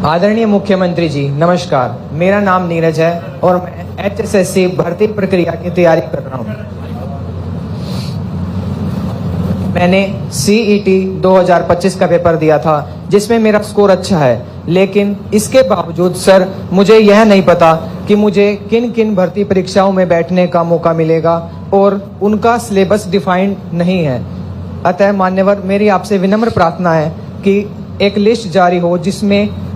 आदरणीय मुख्यमंत्री जी नमस्कार, मेरा नाम नीरज है और मैं HSSC भर्ती प्रक्रिया की तैयारी कर रहा हूँ। मैंने CET 2025 का पेपर दिया था जिसमें मेरा स्कोर अच्छा है, लेकिन इसके बावजूद सर मुझे यह नहीं पता कि मुझे किन किन भर्ती परीक्षाओं में बैठने का मौका मिलेगा और उनका सिलेबस डिफाइंड नहीं है। अतः मान्यवर, मेरी आपसे विनम्र प्रार्थना है कि एक लिस्ट जारी हो जिसमें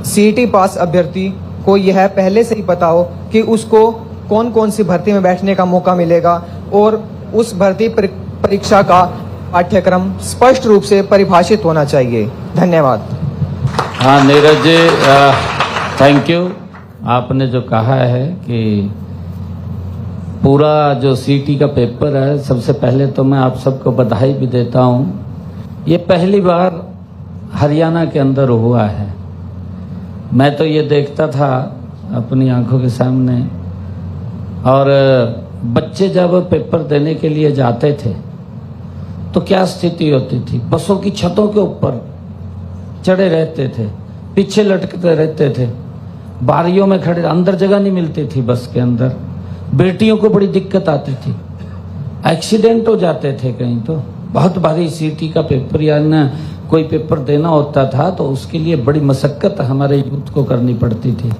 CET पास अभ्यर्थी को यह पहले से ही पता हो कि उसको कौन कौन सी भर्ती में बैठने का मौका मिलेगा और उस भर्ती परीक्षा का पाठ्यक्रम स्पष्ट रूप से परिभाषित होना चाहिए। धन्यवाद। हाँ नीरज जी, थैंक यू। आपने जो कहा है कि पूरा जो CET का पेपर है, सबसे पहले तो मैं आप सबको बधाई भी देता हूँ। ये पहली बार हरियाणा के अंदर हुआ है। मैं तो ये देखता था अपनी आंखों के सामने, और बच्चे जब पेपर देने के लिए जाते थे तो क्या स्थिति होती थी। बसों की छतों के ऊपर चढ़े रहते थे, पीछे लटकते रहते थे, बारियों में खड़े, अंदर जगह नहीं मिलती थी बस के अंदर। बेटियों को बड़ी दिक्कत आती थी, एक्सीडेंट हो जाते थे कहीं। तो बहुत भारी CET का पेपर या न कोई पेपर देना होता था तो उसके लिए बड़ी मशक्कत हमारे यूथ को करनी पड़ती थी।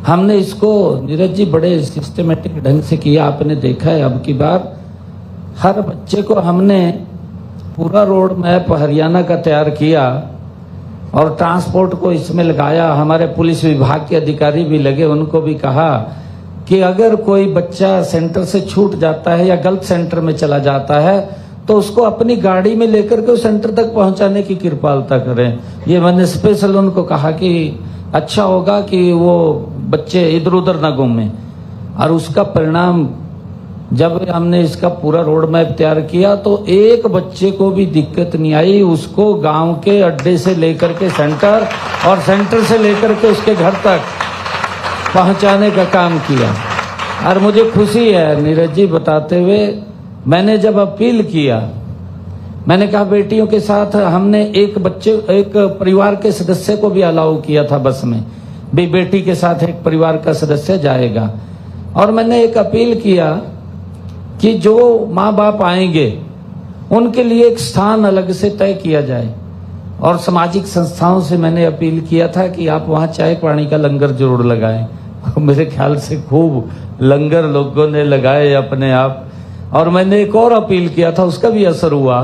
हमने इसको नीरज जी बड़े सिस्टमेटिक ढंग से किया। आपने देखा है अब की बार हर बच्चे को हमने पूरा रोड मैप हरियाणा का तैयार किया और ट्रांसपोर्ट को इसमें लगाया। हमारे पुलिस विभाग के अधिकारी भी लगे, उनको भी कहा कि अगर कोई बच्चा सेंटर से छूट जाता है या गलत सेंटर में चला जाता है तो उसको अपनी गाड़ी में लेकर के उस सेंटर तक पहुंचाने की कृपालता करें। ये मैंने स्पेशल उनको कहा कि अच्छा होगा कि वो बच्चे इधर उधर ना घूमें। और उसका परिणाम जब हमने इसका पूरा रोड मैप तैयार किया तो एक बच्चे को भी दिक्कत नहीं आई। उसको गांव के अड्डे से लेकर के सेंटर और सेंटर से लेकर के उसके घर तक पहुंचाने का काम किया। और मुझे खुशी है नीरज जी बताते हुए, मैंने जब अपील किया, मैंने कहा बेटियों के साथ हमने एक परिवार के सदस्य को भी अलाउ किया था बस में भी, बेटी के साथ एक परिवार का सदस्य जाएगा। और मैंने एक अपील किया कि जो माँ बाप आएंगे उनके लिए एक स्थान अलग से तय किया जाए। और सामाजिक संस्थाओं से मैंने अपील किया था कि आप वहाँ चाय पानी का लंगर जरूर लगाएं। मेरे ख्याल से खूब लंगर लोगों ने लगाए अपने आप। और मैंने एक और अपील किया था, उसका भी असर हुआ।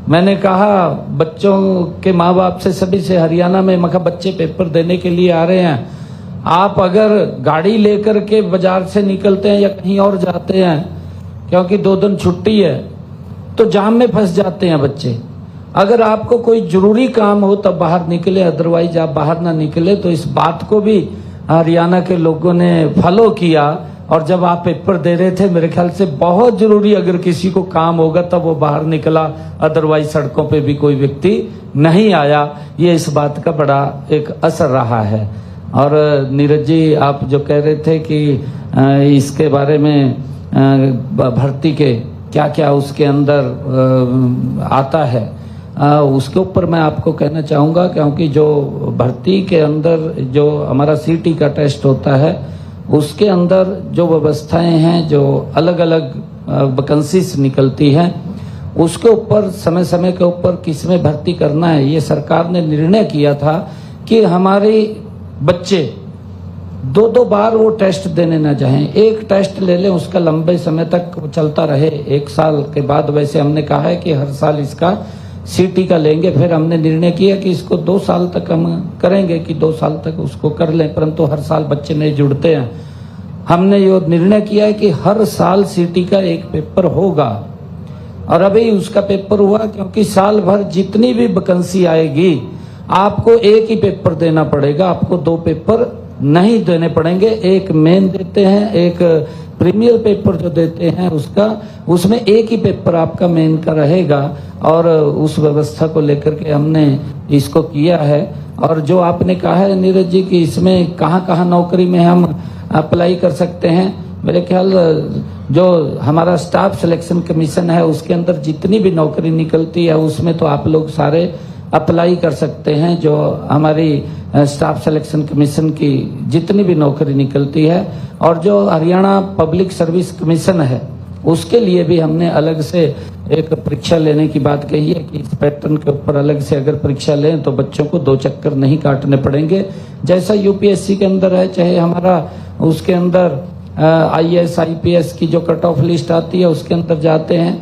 मैंने कहा बच्चों के माँ बाप से, सभी से हरियाणा में, मैं कहा बच्चे पेपर देने के लिए आ रहे हैं, आप अगर गाड़ी लेकर के बाजार से निकलते हैं या कहीं और जाते हैं, क्योंकि 2 दिन छुट्टी है, तो जाम में फंस जाते हैं बच्चे। अगर आपको कोई जरूरी काम हो तब बाहर निकले, अदरवाइज आप बाहर ना निकले। तो इस बात को भी हरियाणा के लोगों ने फॉलो किया। और जब आप पेपर दे रहे थे, मेरे ख्याल से बहुत जरूरी अगर किसी को काम होगा तब वो बाहर निकला, अदरवाइज सड़कों पे भी कोई व्यक्ति नहीं आया। ये इस बात का बड़ा एक असर रहा है। और नीरज जी आप जो कह रहे थे कि इसके बारे में भर्ती के क्या क्या उसके अंदर आता है, उसके ऊपर मैं आपको कहना चाहूँगा, क्योंकि जो भर्ती के अंदर जो हमारा CET का टेस्ट होता है उसके अंदर जो व्यवस्थाएं हैं, जो अलग अलग वैकेंसीज निकलती हैं, उसके ऊपर समय समय के ऊपर किसमें भर्ती करना है, ये सरकार ने निर्णय किया था कि हमारे बच्चे 2 बार वो टेस्ट देने ना जाएं। एक टेस्ट ले लें, उसका लंबे समय तक चलता रहे, 1 साल के बाद। वैसे हमने कहा है कि हर साल इसका CET का लेंगे। फिर हमने निर्णय किया कि इसको 2 साल तक हम करेंगे कि 2 साल तक उसको कर लें, परंतु हर साल बच्चे नहीं जुड़ते हैं। हमने ये निर्णय किया है कि हर साल CET का एक पेपर होगा। और अभी उसका पेपर हुआ, क्योंकि साल भर जितनी भी वैकेंसी आएगी आपको एक ही पेपर देना पड़ेगा, आपको 2 पेपर नहीं देने पड़ेंगे। एक मेन देते हैं, एक प्रीमियर पेपर जो देते हैं उसमें एक ही पेपर आपका मेन का रहेगा। और उस व्यवस्था को लेकर के हमने इसको किया है। और जो आपने कहा है नीरज जी कि इसमें कहाँ कहाँ नौकरी में हम अप्लाई कर सकते हैं, मेरे ख्याल जो हमारा स्टाफ सिलेक्शन कमीशन है उसके अंदर जितनी भी नौकरी निकलती है उसमें तो आप लोग सारे अप्लाई कर सकते हैं। जो हमारी स्टाफ सिलेक्शन कमीशन की जितनी भी नौकरी निकलती है और जो हरियाणा पब्लिक सर्विस कमीशन है उसके लिए भी हमने अलग से एक परीक्षा लेने की बात कही है कि इस पैटर्न के ऊपर अलग से अगर परीक्षा लें तो बच्चों को 2 चक्कर नहीं काटने पड़ेंगे। जैसा यूपीएससी के अंदर है, चाहे हमारा उसके अंदर आईएएस आईपीएस की जो कट ऑफ लिस्ट आती है उसके अंदर जाते हैं,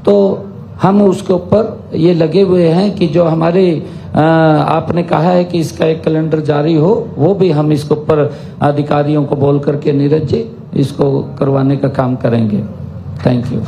तो हम उसके ऊपर ये लगे हुए हैं कि जो हमारे आपने कहा है कि इसका एक कैलेंडर जारी हो, वो भी हम इसके ऊपर अधिकारियों को बोल करके नीरज जी इसको करवाने का काम करेंगे। Thank you.